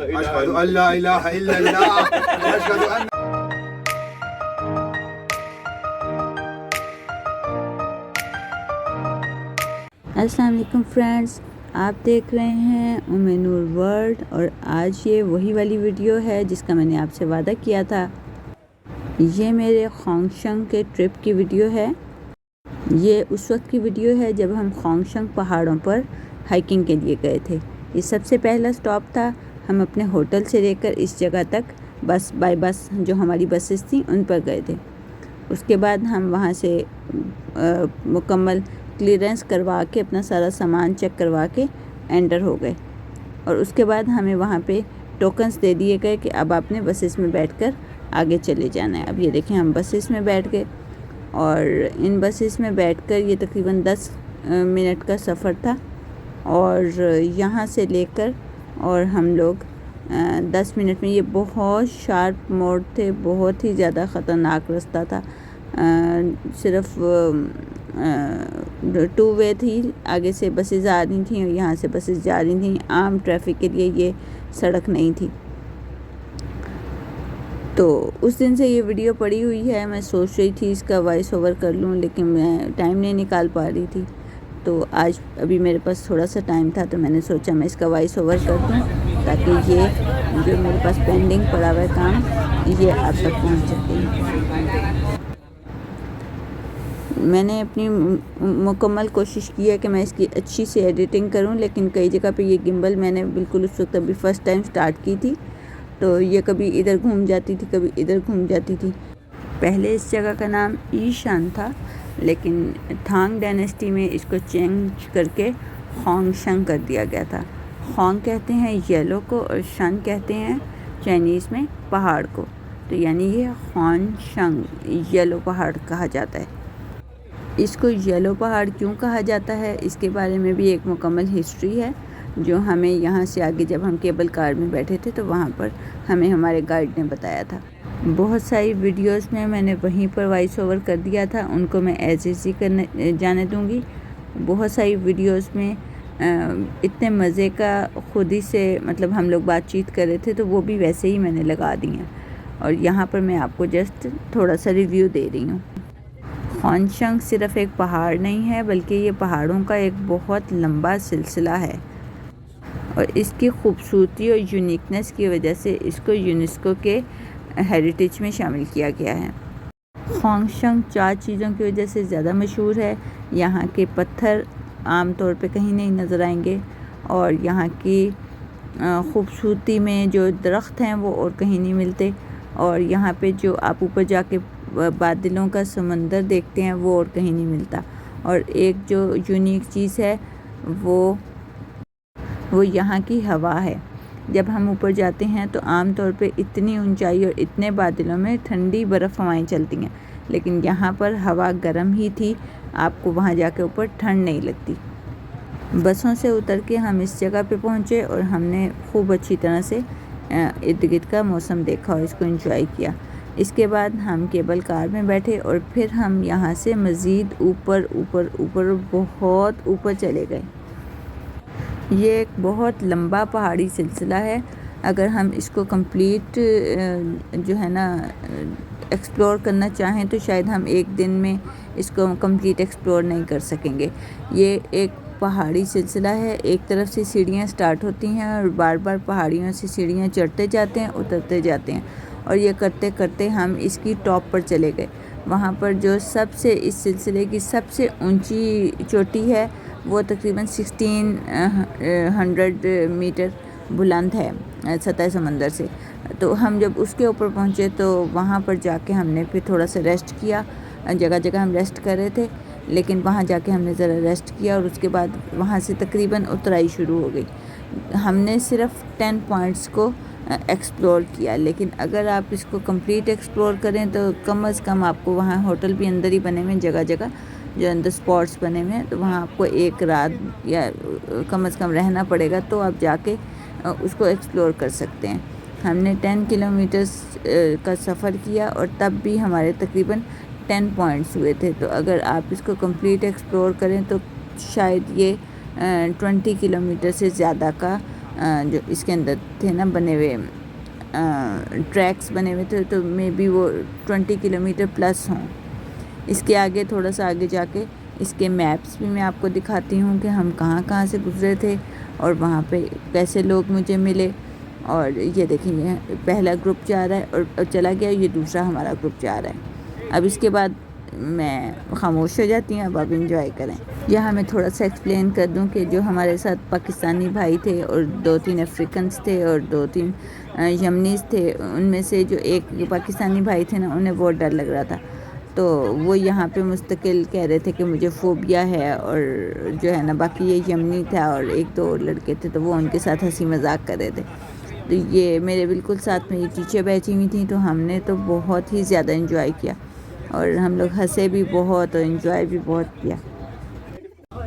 अशहदु अल्ला इलाहा इल्लल्लाह अशहदु अन्न अस्सलाम वालेकुम फ्रेंड्स, आप देख रहे हैं उम्मे नूर वर्ल्ड। और आज ये वही वाली वीडियो है जिसका मैंने आपसे वादा किया था। ये मेरे खोंगशंग के ट्रिप की वीडियो है। ये उस वक्त की वीडियो है जब हम खोंगशंग पहाड़ों पर हाइकिंग के लिए गए थे। ये सबसे पहला स्टॉप था। हम अपने होटल से लेकर इस जगह तक बस बाय बस जो हमारी बसेस थी उन पर गए थे। उसके बाद हम वहाँ से मुकम्मल क्लियरेंस करवा के अपना सारा सामान चेक करवा के एंटर हो गए। और उसके बाद हमें वहाँ पे टोकन्स दे दिए गए कि अब आपने बसेस में बैठकर आगे चले जाना है। अब ये देखें, हम बसेस में बैठ गए और इन बसेस में बैठकर ये तकरीबन 10 मिनट का सफ़र था। और यहाँ से लेकर और हम लोग 10 मिनट में, ये बहुत शार्प मोड़ थे, बहुत ही ज़्यादा ख़तरनाक रास्ता था। सिर्फ 2 वे थी, आगे से बसेस आ रही थी और यहाँ से बसेस जा रही थी। आम ट्रैफिक के लिए ये सड़क नहीं थी। तो उस दिन से ये वीडियो पड़ी हुई है। मैं सोच रही थी इसका वॉइस ओवर कर लूँ, लेकिन मैं टाइम नहीं निकाल पा रही थी। तो आज अभी मेरे पास थोड़ा सा टाइम था तो मैंने सोचा मैं इसका वॉइस ओवर कर दूँ, ताकि ये जो मेरे पास पेंडिंग पड़ा हुआ है काम, ये आप तक पहुँच सके। मैंने अपनी मुकम्मल कोशिश की है कि मैं इसकी अच्छी से एडिटिंग करूं, लेकिन कई जगह पे ये गिम्बल मैंने बिल्कुल उस वक्त अभी फ़र्स्ट टाइम स्टार्ट की थी, तो ये कभी इधर घूम जाती थी, कभी इधर घूम जाती थी। पहले इस जगह का नाम ईशान था, लेकिन थांग डायनेस्टी में इसको चेंज करके खोंगशंग कर दिया गया था। खोंग कहते हैं येलो को और शंग कहते हैं चाइनीज़ में पहाड़ को। तो यानी ये खोंगशंग, येलो पहाड़ कहा जाता है। इसको येलो पहाड़ क्यों कहा जाता है, इसके बारे में भी एक मुकम्मल हिस्ट्री है, जो हमें यहाँ से आगे जब हम केबल कार में बैठे थे तो वहाँ पर हमें हमारे गाइड ने बताया था। बहुत सारी वीडियोस में मैंने वहीं पर वॉइस ओवर कर दिया था, उनको मैं एज इज़ ही करने जाने दूँगी। बहुत सारी वीडियोस में इतने मज़े का खुद ही से मतलब हम लोग बातचीत कर रहे थे, तो वो भी वैसे ही मैंने लगा दी हैं। और यहाँ पर मैं आपको जस्ट थोड़ा सा रिव्यू दे रही हूँ। खोंगशंग सिर्फ़ एक पहाड़ नहीं है, बल्कि ये पहाड़ों का एक बहुत लंबा सिलसिला है। और इसकी खूबसूरती और यूनिकनेस की वजह से इसको यूनेस्को के हेरिटेज में शामिल किया गया है। खोंगशंग 4 चीज़ों की वजह से ज़्यादा मशहूर है। यहाँ के पत्थर आम तौर पे कहीं नहीं नज़र आएंगे, और यहाँ की खूबसूरती में जो दरख्त हैं वो और कहीं नहीं मिलते। और यहाँ पे जो आप ऊपर जाके बादलों का समंदर देखते हैं वो और कहीं नहीं मिलता। और एक जो यूनिक चीज़ है वो यहाँ की हवा है। जब हम ऊपर जाते हैं तो आम तौर पे इतनी ऊंचाई और इतने बादलों में ठंडी बर्फ़ हवाएं चलती हैं, लेकिन यहाँ पर हवा गर्म ही थी, आपको वहाँ जाके ऊपर ठंड नहीं लगती। बसों से उतर के हम इस जगह पे पहुँचे और हमने खूब अच्छी तरह से इर्द गिर्द का मौसम देखा और इसको एंजॉय किया। इसके बाद हम केबल कार में बैठे और फिर हम यहाँ से मज़ीद ऊपर ऊपर ऊपर बहुत ऊपर चले गए। ये एक बहुत लंबा पहाड़ी सिलसिला है। अगर हम इसको कंप्लीट जो है ना एक्सप्लोर करना चाहें तो शायद हम एक दिन में इसको कंप्लीट एक्सप्लोर नहीं कर सकेंगे। ये एक पहाड़ी सिलसिला है। एक तरफ से सीढ़ियाँ स्टार्ट होती हैं और बार बार पहाड़ियों से सीढ़ियाँ चढ़ते जाते हैं, उतरते जाते हैं, और ये करते करते हम इसकी टॉप पर चले गए। वहाँ पर जो सबसे इस सिलसिले की सबसे ऊंची चोटी है वो तकरीबन 1600 मीटर बुलंद है सतह समंदर से। तो हम जब उसके ऊपर पहुँचे तो वहाँ पर जाके हमने फिर थोड़ा सा रेस्ट किया। जगह जगह हम रेस्ट कर रहे थे, लेकिन वहाँ जाके हमने ज़रा रेस्ट किया और उसके बाद वहाँ से तकरीबन उतराई शुरू हो गई। हमने सिर्फ 10 पॉइंट्स को एक्सप्लोर किया, लेकिन अगर आप इसको कंप्लीट एक्सप्लोर करें तो कम से कम आपको वहाँ होटल भी अंदर ही बने हुए हैं, जगह जगह जो अंदर स्पॉट्स बने हुए हैं, तो वहाँ आपको एक रात या कम से कम रहना पड़ेगा, तो आप जाके उसको एक्सप्लोर कर सकते हैं। हमने 10 किलोमीटर्स का सफ़र किया और तब भी हमारे तकरीबन 10 पॉइंट्स हुए थे। तो अगर आप इसको कंप्लीट एक्सप्लोर करें तो शायद ये 20 किलोमीटर से ज़्यादा का जो इसके अंदर थे ना बने हुए ट्रैक्स बने हुए थे, तो मे बी वो 20 किलोमीटर प्लस हों। इसके आगे थोड़ा सा आगे जाके इसके मैप्स भी मैं आपको दिखाती हूँ कि हम कहाँ कहाँ से गुज़रे थे और वहाँ पे कैसे लोग मुझे मिले। और ये देखिए पहला ग्रुप जा रहा है और चला गया, ये दूसरा हमारा ग्रुप जा रहा है। अब इसके बाद मैं खामोश हो जाती हूँ, अब आप इंजॉय करें। यहाँ मैं थोड़ा सा एक्सप्लेन कर दूँ कि जो हमारे साथ पाकिस्तानी भाई थे और 2-3 अफ्रीकन्स थे और 2-3 यमनीज़ थे, उनमें से जो एक पाकिस्तानी भाई थे ना, उन्हें बहुत डर लग रहा था। तो वो यहाँ पे मुस्तकिल कह रहे थे कि मुझे फ़ोबिया है, और जो है ना बाकी ये यमनी था और 1-2 और लड़के थे, तो वो उनके साथ हंसी मजाक कर रहे थे। तो ये मेरे बिल्कुल साथ में ये टीचर बैठी हुई थी, तो हमने तो बहुत ही ज़्यादा इंजॉय किया और हम लोग हंसे भी बहुत और इंजॉय भी बहुत किया।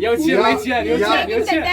有钱没钱有钱有钱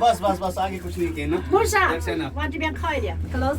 बस आगे कुछ नहीं कहना 不是，往这边靠一点，close。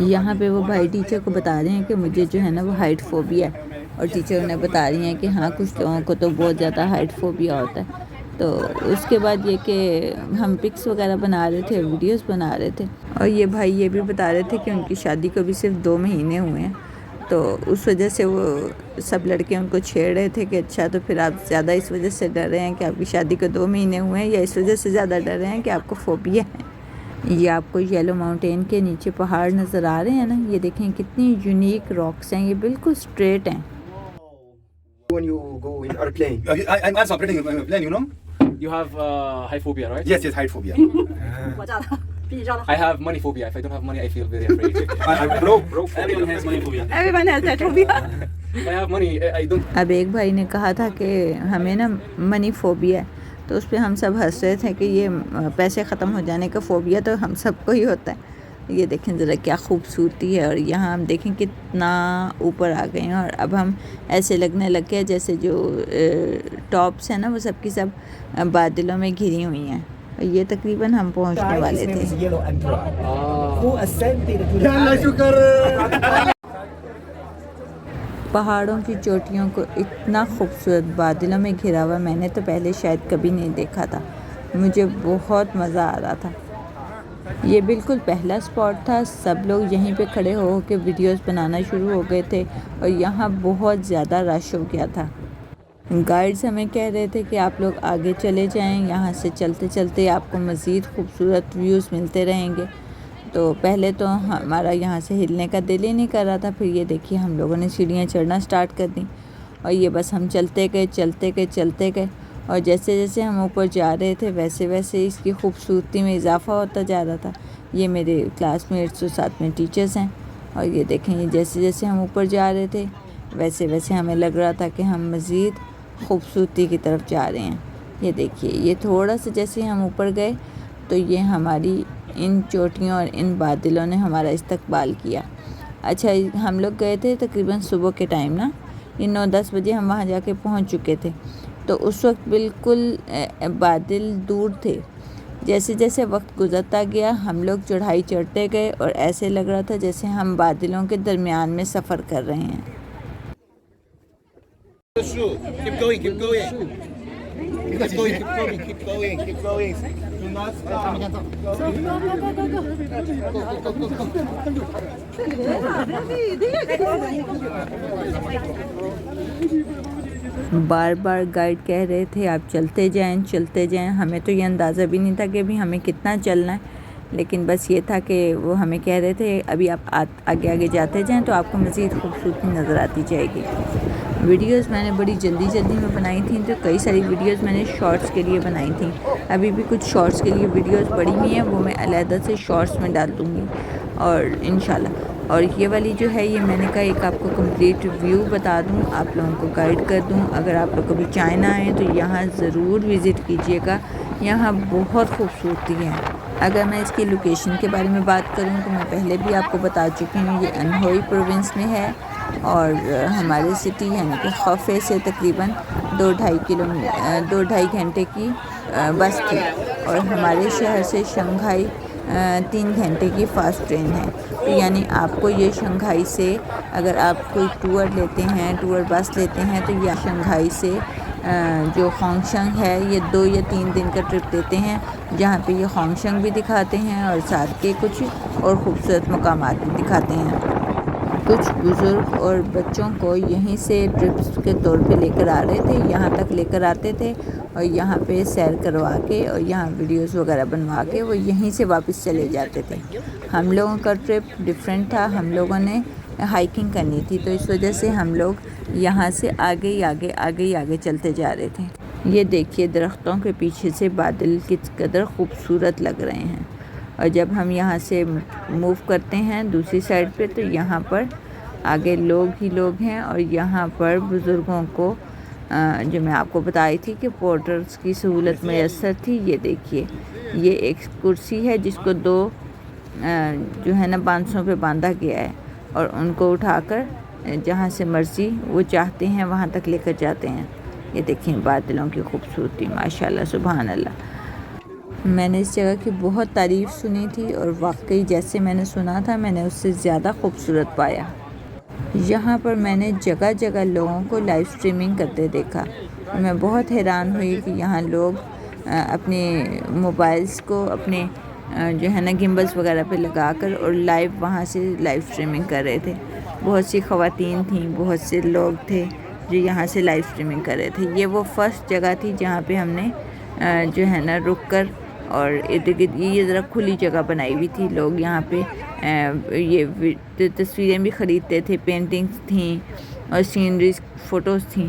यहाँ पे वो भाई टीचर को बता रहे हैं कि मुझे जो है ना वो हाइट फोबिया है, और टीचर उन्हें बता रही हैं कि हाँ कुछ लोगों को तो बहुत ज़्यादा हाइट फोबिया होता है। तो उसके बाद ये कि हम पिक्स वगैरह बना रहे थे, वीडियोस बना रहे थे, और ये भाई ये भी बता रहे थे कि उनकी शादी को भी सिर्फ 2 महीने हुए हैं, तो उस वजह से वो सब लड़के उनको छेड़ रहे थे कि अच्छा तो फिर आप ज़्यादा इस वजह से डर रहे हैं कि आपकी शादी को 2 महीने हुए हैं, या इस वजह से ज़्यादा डर रहे हैं कि आपको फोबिया है। ये आपको येलो माउंटेन के नीचे पहाड़ नज़र आ रहे हैं ना, ये देखें कितनी यूनिक रॉक्स हैं, ये बिल्कुल स्ट्रेट हैं। When you go in airplane, I'm also operating a plane, you know? You have height phobia, right? Yes, height phobia. 我照的，比你照的好。 I have money phobia. If I don't have money, I feel very afraid. I'm broke. Everyone has money phobia. Everyone has that phobia. If I have money, I don't. अब एक भाई ने कहा था कि हमें ना money phobia है, तो उस पर हम सब हंस रहे थे कि ये पैसे ख़त्म हो जाने का फ़ोबिया तो हम सबको ही होता है। ये देखें ज़रा क्या खूबसूरती है, और यहाँ हम देखें कितना ऊपर आ गए हैं, और अब हम ऐसे लगने लग गए जैसे जो टॉप्स हैं ना वो सब की सब बादलों में घिरी हुई हैं, और ये तकरीबन हम पहुँचने वाले थे। yellow emperor who ascended to the पहाड़ों की चोटियों को इतना खूबसूरत बादलों में घिरा हुआ मैंने तो पहले शायद कभी नहीं देखा था। मुझे बहुत मज़ा आ रहा था। ये बिल्कुल पहला स्पॉट था, सब लोग यहीं पे खड़े हो के वीडियोस बनाना शुरू हो गए थे, और यहाँ बहुत ज़्यादा रश हो गया था। गाइड्स हमें कह रहे थे कि आप लोग आगे चले जाएं, यहाँ से चलते चलते आपको मज़ीद खूबसूरत व्यूज़ मिलते रहेंगे। तो पहले तो हमारा यहाँ से हिलने का दिल ही नहीं कर रहा था, फिर ये देखिए हम लोगों ने सीढ़ियाँ चढ़ना स्टार्ट कर दी, और ये बस हम चलते गए, और जैसे जैसे हम ऊपर जा रहे थे वैसे वैसे इसकी खूबसूरती में इजाफ़ा होता जा रहा था। ये मेरे क्लासमेट्स और साथ में टीचर्स हैं, और ये देखें ये जैसे जैसे हम ऊपर जा रहे थे वैसे वैसे हमें लग रहा था कि हम मज़ीद खूबसूरती की तरफ जा रहे हैं। ये देखिए ये थोड़ा सा जैसे हम ऊपर गए तो ये हमारी इन चोटियों और इन बादलों ने हमारा इस्तकबाल किया। अच्छा हम लोग गए थे तकरीबन सुबह के टाइम ना, ये 9-10 बजे हम वहाँ जाके पहुँच चुके थे, तो उस वक्त बिल्कुल बादल दूर थे। जैसे जैसे वक्त गुजरता गया हम लोग चढ़ाई चढ़ते गए, और ऐसे लग रहा था जैसे हम बादलों के दरमियान में सफ़र कर रहे हैं। keep going keep going do not stop bar bar guide कह रहे थे आप चलते जाएं। हमें तो ये अंदाज़ा भी नहीं था कि अभी हमें कितना चलना है, लेकिन बस ये था कि वो हमें कह रहे थे अभी आप आगे आगे जाते जाएं तो आपको मज़ीद खूबसूरती नज़र आती जाएगी। वीडियोस मैंने बड़ी जल्दी में बनाई थी, तो कई सारी वीडियोस मैंने शॉर्ट्स के लिए बनाई थी। अभी भी कुछ शॉर्ट्स के लिए वीडियोस पड़ी हुई हैं, वो मैं अलहदा से शॉर्ट्स में डाल दूँगी और इंशाल्लाह। और ये वाली जो है ये मैंने कहा एक आपको कंप्लीट व्यू बता दूँ, आप लोगों को गाइड कर दूँ। अगर आप लोग कभी चाइना आएँ तो यहाँ ज़रूर विज़िट कीजिएगा, यहाँ बहुत खूबसूरती है। अगर मैं इसकी लोकेशन के बारे में बात करूं तो मैं पहले भी आपको बता चुकी हूँ, ये अनहोई प्रोविंस में है और हमारे सिटी यानी कि खफे से तकरीबन 2-2.5 घंटे की बस थी और हमारे शहर से शंघाई 3 घंटे की फ़ास्ट ट्रेन है। तो यानी आपको ये शंघाई से अगर आप कोई टूर लेते हैं, टूर बस लेते हैं, तो यह शंघाई से जो होंगशंग है ये 2 या 3 दिन का ट्रिप देते हैं, जहाँ पे ये होंगशंग भी दिखाते हैं और साथ के कुछ और ख़ूबसूरत मकामात भी दिखाते हैं। कुछ बुज़ुर्ग और बच्चों को यहीं से ट्रिप्स के तौर पे लेकर आ रहे थे, यहाँ तक लेकर आते थे और यहाँ पे सैर करवा के और यहाँ वीडियोस वगैरह बनवा के वो यहीं से वापस चले जाते थे। हम लोगों का ट्रिप डिफरेंट था, हम लोगों ने हाइकिंग करनी थी, तो इस वजह से हम लोग यहाँ से आगे चलते जा रहे थे। ये देखिए दरख्तों के पीछे से बादल किस कदर खूबसूरत लग रहे हैं और जब हम यहाँ से मूव करते हैं दूसरी साइड पे तो यहाँ पर आगे लोग ही लोग हैं और यहाँ पर बुज़ुर्गों को जो मैं आपको बताई थी कि पोर्टर्स की सहूलत मैसर थी। ये देखिए ये एक कुर्सी है जिसको 2 जो है ना बांसों पे बांधा गया है और उनको उठाकर जहाँ से मर्ज़ी वो चाहते हैं वहाँ तक लेकर जाते हैं। ये देखिए बादलों की खूबसूरती, माशाल्लाह सुभान अल्लाह। मैंने इस जगह की बहुत तारीफ़ सुनी थी और वाकई जैसे मैंने सुना था मैंने उससे ज़्यादा खूबसूरत पाया। यहाँ पर मैंने जगह जगह लोगों को लाइव स्ट्रीमिंग करते देखा। मैं बहुत हैरान हुई कि यहाँ लोग अपने मोबाइल्स को अपने जो है ना गिम्बल्स वगैरह पे लगाकर और लाइव वहाँ से लाइव स्ट्रीमिंग कर रहे थे। बहुत सी ख़वातीन थीं, बहुत से लोग थे जो यहाँ से लाइव स्ट्रीमिंग कर रहे थे। ये वो फर्स्ट जगह थी जहाँ पे हमने जो है ना रुक कर और इर्द गिर्द ये ज़रा खुली जगह बनाई हुई थी। लोग यहाँ पे ये तस्वीरें भी ख़रीदते थे, पेंटिंग्स थीं और सीनरीज फ़ोटोज़ थीं।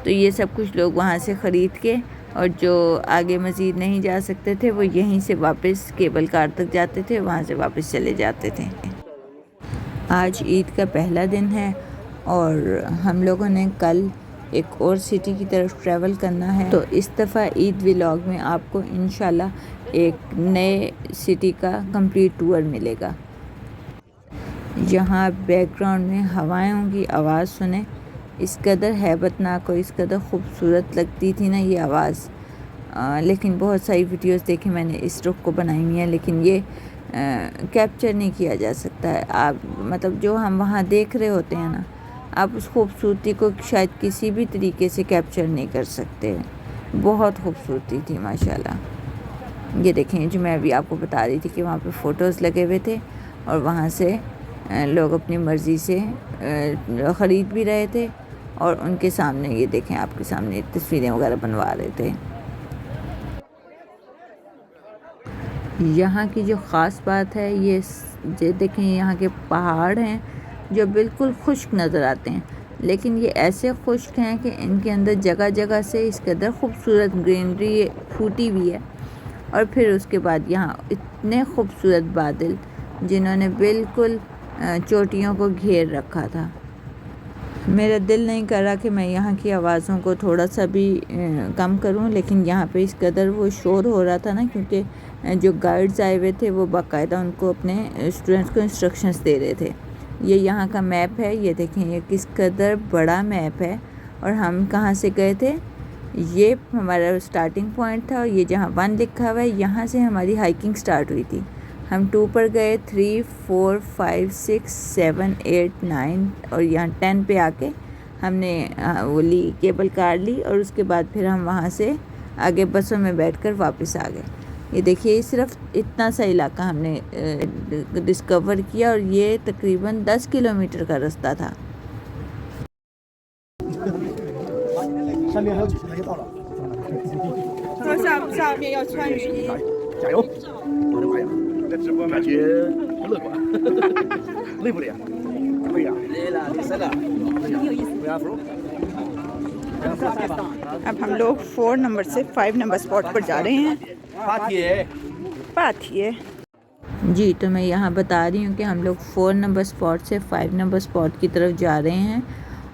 तो ये सब कुछ लोग वहाँ से ख़रीद के और जो आगे मज़ीद नहीं जा सकते थे वो यहीं से वापस केबल कार तक जाते थे, वहाँ से वापस चले जाते थे। आज ईद का पहला दिन है और हम लोगों ने कल एक और सिटी की तरफ ट्रैवल करना है, तो इस दफ़ा ईद व्लॉग में आपको इंशाल्लाह एक नए सिटी का कंप्लीट टूर मिलेगा। यहाँ बैकग्राउंड में हवाओं की आवाज़ सुने, इस कदर हैबतनाक और इस कदर खूबसूरत लगती थी ना ये आवाज़। लेकिन बहुत सारी वीडियोस देखी मैंने इस रुख को बनाई हुई हैं, लेकिन ये कैप्चर नहीं किया जा सकता है। आप मतलब जो हम वहाँ देख रहे होते हैं ना, आप उस खूबसूरती को शायद किसी भी तरीके से कैप्चर नहीं कर सकते। बहुत खूबसूरती थी माशाल्लाह। ये देखें जो मैं अभी आपको बता रही थी कि वहाँ पे फ़ोटोज़ लगे हुए थे और वहाँ से लोग अपनी मर्ज़ी से ख़रीद भी रहे थे और उनके सामने ये देखें आपके सामने तस्वीरें वगैरह बनवा रहे थे। यहाँ की जो ख़ास बात है ये देखें यहाँ के पहाड़ हैं जो बिल्कुल खुश्क नज़र आते हैं, लेकिन ये ऐसे खुश्क हैं कि इनके अंदर जगह जगह से इस कदर खूबसूरत ग्रीनरी फूटी हुई है। और फिर उसके बाद यहाँ इतने खूबसूरत बादल जिन्होंने बिल्कुल चोटियों को घेर रखा था। मेरा दिल नहीं कर रहा कि मैं यहाँ की आवाज़ों को थोड़ा सा भी कम करूँ, लेकिन यहाँ पे इस कदर वो शोर हो रहा था ना, क्योंकि जो गाइड्स आए हुए थे वो बाकायदा उनको अपने स्टूडेंट्स को इंस्ट्रक्शंस दे रहे थे। ये यहाँ का मैप है, ये देखें ये किस कदर बड़ा मैप है। और हम कहाँ से गए थे, ये हमारा स्टार्टिंग पॉइंट था और ये जहाँ 1 लिखा हुआ है यहाँ से हमारी हाइकिंग स्टार्ट हुई थी। हम 2 पर गए, 3, 4, 5, 6, 7, 8, 9 और यहाँ 10 पे आके हमने वो ली केबल कार ली और उसके बाद फिर हम वहाँ से आगे बसों में बैठकर वापस आ गए। ये देखिए सिर्फ इतना सा इलाका हमने डिस्कवर किया और ये तकरीबन 10 किलोमीटर का रास्ता था। 上面还有几台就到了。下面要穿雨衣。加油！我的妈呀，这直播感觉不乐观，累不累啊？累呀，累了，累死了。很有意思。अब हम लोग 4 नंबर से 5 नंबर स्पॉट पर जा रहे हैं। पाथिए जी, तो मैं यहाँ बता रही हूँ कि हम लोग 4 नंबर स्पॉट से 5 नंबर स्पॉट की तरफ जा रहे हैं।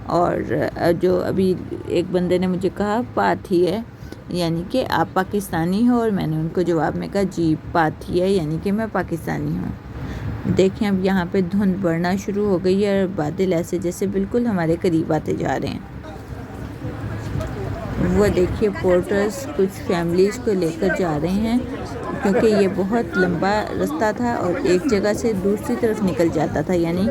और जो अभी एक बंदे ने मुझे कहा पाथी है, यानी कि आप पाकिस्तानी हो, और मैंने उनको जवाब में कहा जी पाथी है, यानी कि मैं पाकिस्तानी हूँ। देखें अब यहाँ पे धुंध बढ़ना शुरू हो गई है और बादल ऐसे जैसे बिल्कुल हमारे करीब आते जा रहे हैं। वो देखिए पोर्टर्स कुछ फैमिलीज़ को लेकर जा रहे हैं, क्योंकि ये बहुत लंबा रास्ता था और एक जगह से दूसरी तरफ निकल जाता था। यानी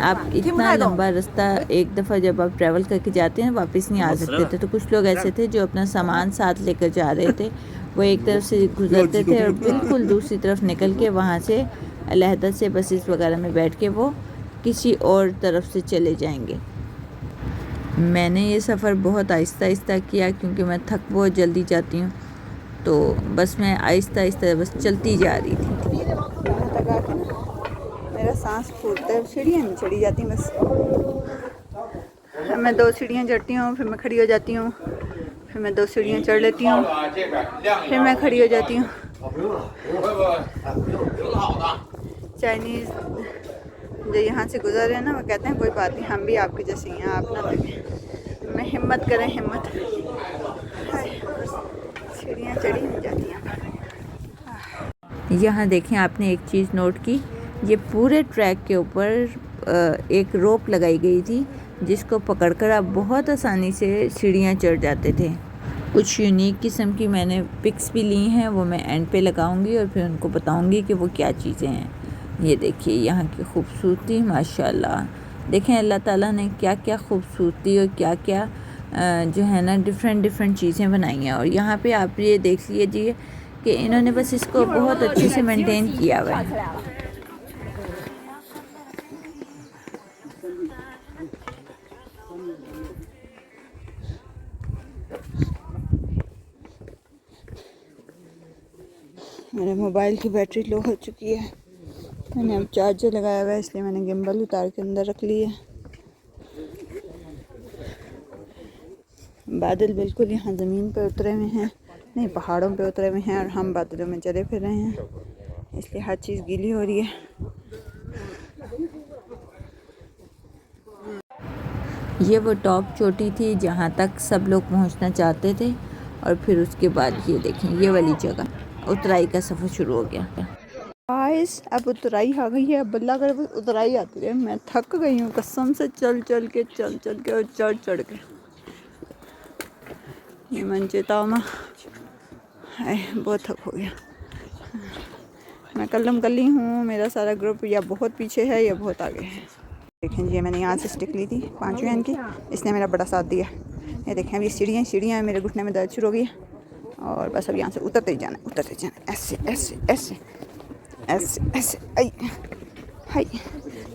आप इतना लंबा रास्ता एक दफ़ा जब आप ट्रैवल करके जाते हैं वापस नहीं आ सकते थे। तो कुछ लोग ऐसे थे जो अपना सामान साथ लेकर जा रहे थे, वो एक तरफ से गुजरते थे और बिल्कुल दूसरी तरफ निकल के वहाँ से अलहदा से बसेस वगैरह में बैठ के वो किसी और तरफ से चले जाएंगे। मैंने ये सफ़र बहुत आहिस्ता आहिस्ता किया क्योंकि मैं थक बहुत जल्दी जाती हूँ, तो बस मैं आहिस्ता आहिस्ता बस चलती जा रही थी। मेरा सांस फूलता है, सीढ़ियाँ नहीं चढ़ी जाती बस। मैं 2 सीढ़ियाँ चढ़ती हूँ, फिर मैं खड़ी हो जाती हूँ, फिर मैं 2 सीढ़ियाँ चढ़ लेती हूँ, फिर मैं खड़ी हो जाती हूँ। चाइनीज़ जो यहाँ से गुजर रहे हैं ना, वो कहते हैं कोई बात नहीं, हम भी आपके जैसे ही हैं, आप ना थकें, मैं हिम्मत करें, हिम्मत। सीढ़ियाँ चढ़ी नहीं जाती हैं। यहाँ देखें, आपने एक चीज़ नोट की, ये पूरे ट्रैक के ऊपर एक रोप लगाई गई थी जिसको पकड़कर आप बहुत आसानी से सीढ़ियाँ चढ़ जाते थे। कुछ यूनिक किस्म की मैंने पिक्स भी ली हैं, वो मैं एंड पे लगाऊंगी और फिर उनको बताऊंगी कि वो क्या चीज़ें हैं। ये देखिए यहाँ की खूबसूरती, माशाल्लाह। देखें अल्लाह ताला ने क्या क्या खूबसूरती और क्या क्या जो है ना डिफरेंट चीज़ें बनाई हैं। और यहाँ पे आप ये देख लीजिए कि इन्होंने बस इसको बहुत अच्छे से मेंटेन किया हुआ है। मेरे मोबाइल की बैटरी लो हो चुकी है, मैंने अब चार्जर लगाया हुआ है, इसलिए मैंने गिम्बल उतार के अंदर रख ली है। बादल बिल्कुल यहाँ ज़मीन पे उतरे हुए हैं, नहीं पहाड़ों पे उतरे हुए हैं, और हम बादलों में चले फिर रहे हैं, इसलिए हर चीज़ गीली हो रही है। ये वो टॉप चोटी थी जहाँ तक सब लोग पहुँचना चाहते थे, और फिर उसके बाद ये देखें ये वाली जगह उतराई का सफ़र शुरू हो गया। गाइस अब उतराई आ गई है, अब अल्लाह करे उतराई आती है। मैं थक गई हूँ कसम से, चल चल के और चढ़ के। ये मंचेतामा है, बहुत थक हो गया। मैं कल्लम कल्ली हूँ, मेरा सारा ग्रुप या बहुत पीछे है या बहुत आगे है। देखें जी, मैंने यहाँ से स्टिक ली थी 5 युआन की, इसने मेरा बड़ा साथ दिया। ये देखें अभी सीढ़ियाँ मेरे घुटने में दर्द शुरू हो गई है, और बस अब यहाँ से उतरते ही जाना, ऐसे ऐसे ऐसे ऐसे ऐसे। आई हाय,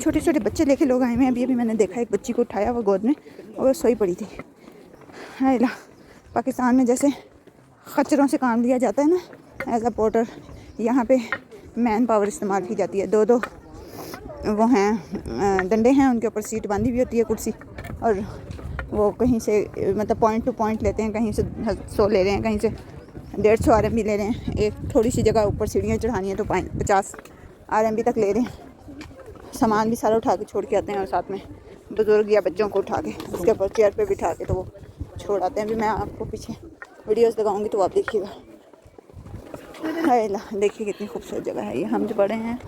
छोटे छोटे बच्चे लेके लोग आए हुए हैं। अभी मैंने देखा एक बच्ची को उठाया वो गोद में, और वो सोई पड़ी थी। हाय ला, पाकिस्तान में जैसे खच्चरों से काम लिया जाता है ना एज अ पोर्टर, यहाँ पे मैन पावर इस्तेमाल की जाती है। 2 वो हैं डंडे हैं, उनके ऊपर सीट बांधी हुई होती है, कुर्सी, और वो कहीं से मतलब पॉइंट टू पॉइंट लेते हैं, कहीं से 100 ले रहे हैं, कहीं से 150 RMB ले रहे हैं। एक थोड़ी सी जगह ऊपर सीढ़ियाँ चढ़ानी है तो 50 RMB तक ले रहे हैं। सामान भी सारा उठा के छोड़ के आते हैं, और साथ में बुजुर्ग या बच्चों को उठा के उसके ऊपर चेयर पे बिठा के तो वो छोड़ आते हैं। अभी मैं आपको पीछे वीडियोस लगाऊंगी तो आप देखिएगा। हाय ला, देखिए कितनी खूबसूरत जगह है ये। हम जो बड़े हैं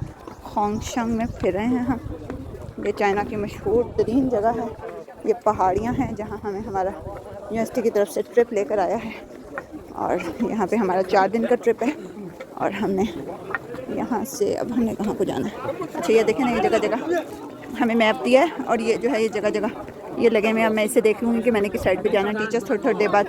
खोंगशंग में फिर रहे हैं हम। ये चाइना की मशहूर तरीन जगह है। ये पहाड़ियाँ हैं जहाँ हमें हमारा यूनिवर्सिटी की तरफ से ट्रिप लेकर आया है, और यहाँ पे हमारा 4 दिन का ट्रिप है। और हमने यहाँ से अब हमने कहाँ को जाना है। अच्छा ये देखें ना, ये जगह हमें मैप दिया है, और ये जो है ये जगह ये लगे हुए। अब मैं इससे देख लूँगी कि मैंने किस साइड पे जाना है। टीचर्स थोड़ी देर बाद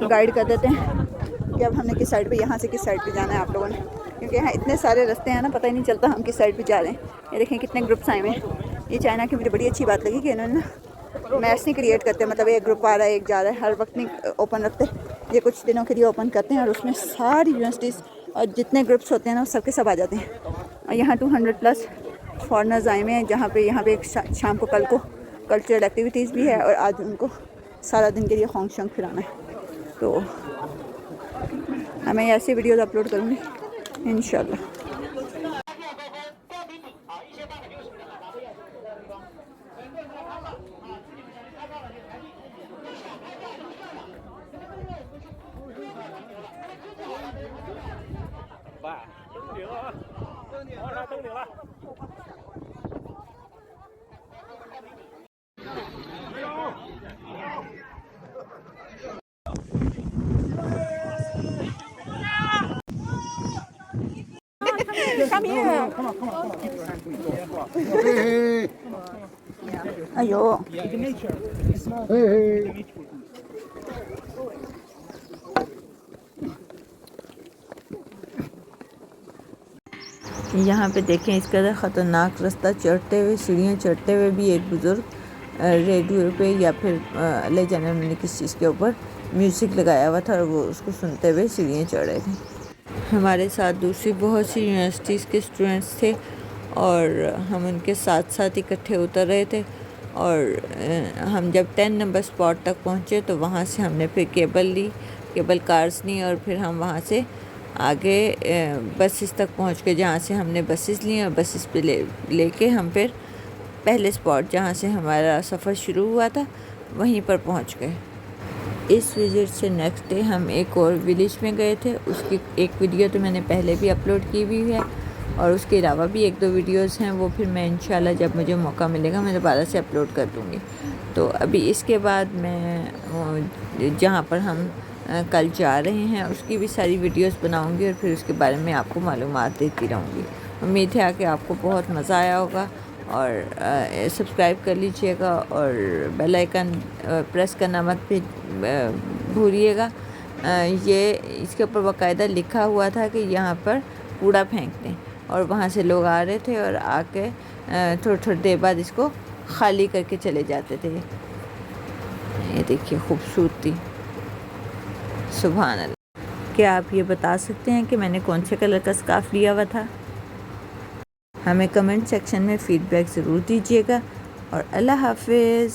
गाइड कर देते हैं कि अब हमने किस साइड पे, यहाँ से किस साइड पे जाना है आप लोगों ने, क्योंकि यहाँ इतने सारे रास्ते हैं ना, पता ही नहीं चलता हम किस साइड पे जा रहे हैं। ये देखें कितने ग्रुप्स आए हुए हैं। ये चाइना की मुझे बड़ी अच्छी बात लगी कि इन्होंने ना मैप्स नहीं क्रिएट करते, मतलब एक ग्रुप आ रहा है एक जा रहा है, हर वक्त नहीं ओपन रखते। ये कुछ दिनों के लिए ओपन करते हैं, और उसमें सारी यूनिवर्सिटीज़ और जितने ग्रुप्स होते हैं ना सबके सब आ जाते हैं। और यहाँ 200+ फॉरेनर्स आए हुए हैं, जहाँ पे यहाँ पे एक शाम को कल को कल्चरल एक्टिविटीज़ भी है, और आज उनको सारा दिन के लिए खोंगशंग फिराना है। तो मैं ऐसे वीडियोज़ अपलोड करूँगी इंशाल्लाह। Come here. Hey, अयो hey. यहाँ पे देखें इस कदर ख़तरनाक रास्ता चढ़ते हुए, सीढ़ियाँ चढ़ते हुए भी एक बुज़ुर्ग रेडियो पे या फिर ले जाने मैंने किस चीज़ के ऊपर म्यूज़िक लगाया हुआ था और वो उसको सुनते हुए सीढ़ियाँ चढ़ रहे थे। हमारे साथ दूसरी बहुत सी यूनिवर्सिटीज़ के स्टूडेंट्स थे और हम उनके साथ साथ इकट्ठे उतर रहे थे और हम जब 10 नंबर स्पॉट तक पहुँचे तो वहाँ से हमने फिर केबल कार्स ली और फिर हम वहाँ से आगे बसेस तक पहुँच के जहाँ से हमने बसेस ली और बसेस पे लेके हम फिर पहले स्पॉट जहाँ से हमारा सफ़र शुरू हुआ था वहीं पर पहुँच गए। इस विज़िट से नेक्स्ट डे हम एक और विलेज में गए थे, उसकी एक वीडियो तो मैंने पहले भी अपलोड की हुई है और उसके अलावा भी 1-2 वीडियोस हैं, वो फिर मैं इंशाल्लाह जब मुझे मौका मिलेगा मैं दोबारा से अपलोड कर दूँगी। तो अभी इसके बाद मैं जहाँ पर हम कल जा रहे हैं उसकी भी सारी वीडियोस बनाऊंगी और फिर उसके बारे में आपको मालूमात देती रहूँगी। उम्मीद है कि आपको बहुत मज़ा आया होगा और सब्सक्राइब कर लीजिएगा और बेल आइकन प्रेस करना मत भूलिएगा। ये इसके ऊपर बाकायदा लिखा हुआ था कि यहाँ पर कूड़ा फेंक दें और वहाँ से लोग आ रहे थे और आके थोड़ी देर बाद इसको खाली करके चले जाते थे। ये देखिए खूबसूरती, सुभान अल्लाह। क्या आप ये बता सकते हैं कि मैंने कौन से कलर का स्कार्फ लिया हुआ था? हमें कमेंट सेक्शन में फ़ीडबैक ज़रूर दीजिएगा और अल्लाह हाफ़िज़।